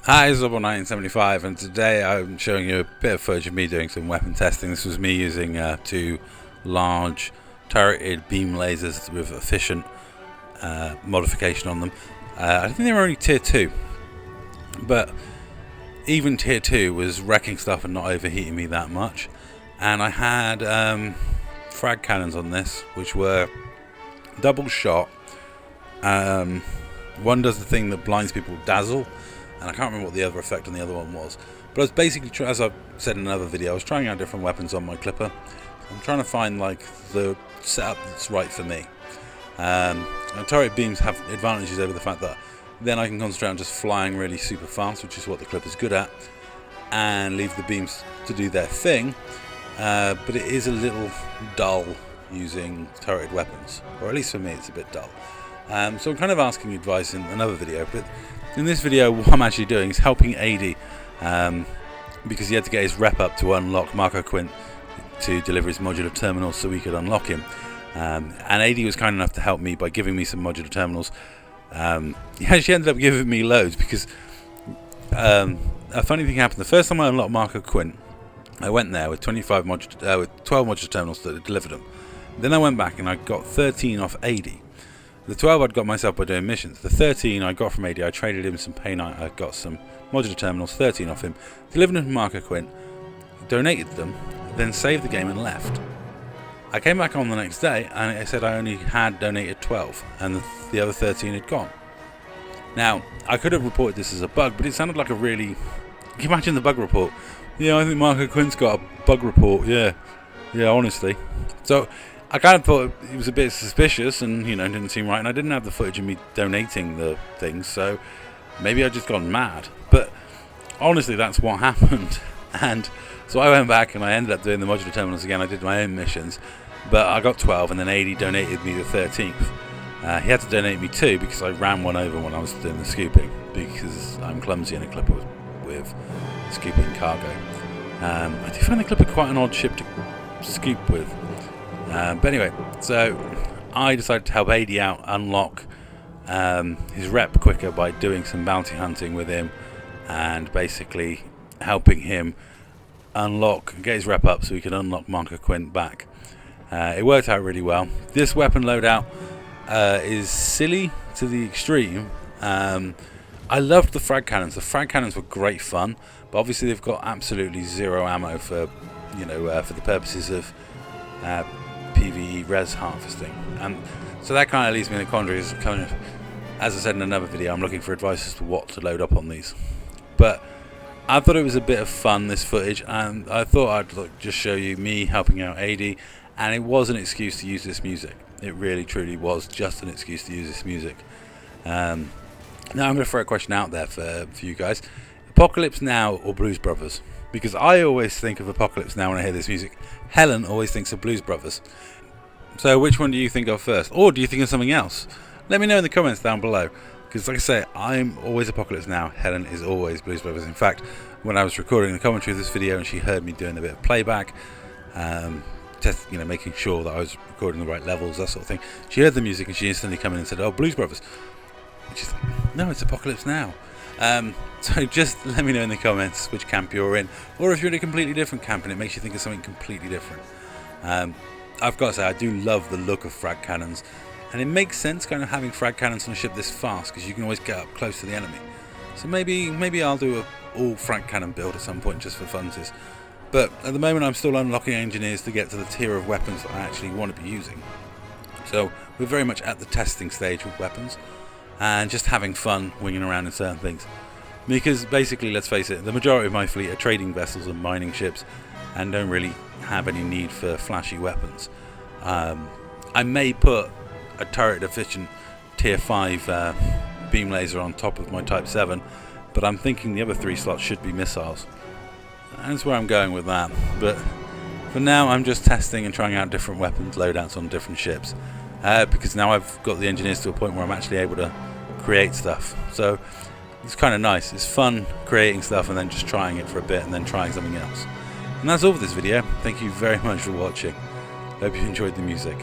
Hi, it's Zobble1975, and today I'm showing you a bit of footage of me doing some weapon testing. This was me using two large turreted beam lasers with efficient modification on them. I think they were only tier 2, but even tier 2 was wrecking stuff and not overheating me that much. And I had frag cannons on this, which were double shot. One does the thing that blinds people with dazzle, and I can't remember what the other effect on the other one was. But I was basically, as I've said in another video, I was trying out different weapons on my clipper. I'm trying to find like the setup that's right for me. And turret beams have advantages over the fact that then I can concentrate on just flying really super fast, which is what the clipper's good at, and leave the beams to do their thing. But it is a little dull using turreted weapons, or at least for me it's a bit dull. So I'm kind of asking advice in another video, but in this video what I'm actually doing is helping AD, because he had to get his rep up to unlock Marco Quint to deliver his modular terminals so we could unlock him. And AD was kind enough to help me by giving me some modular terminals. He actually ended up giving me loads because a funny thing happened. The first time I unlocked Marco Quint, I went there with 12 modular terminals that had delivered them. Then I went back and I got 13 off AD. The 12 I'd got myself by doing missions. The 13 I got from AD, I traded him some Paynite. I got some modular terminals, 13 off him, delivered them to Marco Quint, donated them, then saved the game and left. I came back on the next day and it said I only had donated 12 and the other 13 had gone. Now, I could have reported this as a bug, but it sounded like a really... Can you imagine the bug report? Yeah, I think Marco Quint's got a bug report, yeah, honestly. So I kind of thought it was a bit suspicious and, you know, didn't seem right, and I didn't have the footage of me donating the things, so maybe I just gone mad. But honestly, that's what happened. And so I went back and I ended up doing the modular terminals again. I did my own missions, but I got 12 and then AD donated me the 13th. He had to donate me 2 because I ran one over when I was doing the scooping, because I'm clumsy in a clipper with scooping cargo. I do find the clipper quite an odd ship to scoop with. But anyway, so I decided to help AD out unlock his rep quicker by doing some bounty hunting with him and basically helping him get his rep up so he could unlock Marco Quint back. It worked out really well. This weapon loadout is silly to the extreme. I loved the frag cannons. The frag cannons were great fun, but obviously they've got absolutely zero ammo for, for the purposes of PvE res harvesting, and so that kind of leaves me in a quandary. As I said in another video, I'm looking for advice as to what to load up on these. But I thought it was a bit of fun, this footage, and I thought I'd just show you me helping out AD, and it was an excuse to use this music. It really truly was just an excuse to use this music. Now I'm going to throw a question out there for you guys: Apocalypse Now or Blues Brothers? Because I always think of Apocalypse Now when I hear this music. Helen always thinks of Blues Brothers. So which one do you think of first? Or do you think of something else? Let me know in the comments down below. Because like I say, I'm always Apocalypse Now. Helen is always Blues Brothers. In fact, when I was recording the commentary of this video and she heard me doing a bit of playback, making sure that I was recording the right levels, that sort of thing, she heard the music and she instantly came in and said, "Oh, Blues Brothers." And she's like, "No, it's Apocalypse Now." So just let me know in the comments which camp you're in, or if you're in a completely different camp and it makes you think of something completely different. I've got to say, I do love the look of frag cannons, and it makes sense kind of having frag cannons on a ship this fast, because you can always get up close to the enemy. So maybe I'll do a all frag cannon build at some point just for funsies. But at the moment I'm still unlocking engineers to get to the tier of weapons that I actually want to be using. So we're very much at the testing stage with weapons, and just having fun winging around in certain things. Because basically, let's face it, the majority of my fleet are trading vessels and mining ships and don't really have any need for flashy weapons. I may put a turret efficient tier 5 beam laser on top of my type 7, but I'm thinking the other 3 slots should be missiles. And that's where I'm going with that. But for now I'm just testing and trying out different weapons loadouts on different ships. Because now I've got the engineers to a point where I'm actually able to create stuff. So it's kind of nice. It's fun creating stuff and then just trying it for a bit and then trying something else. And that's all for this video. Thank you very much for watching. Hope you enjoyed the music.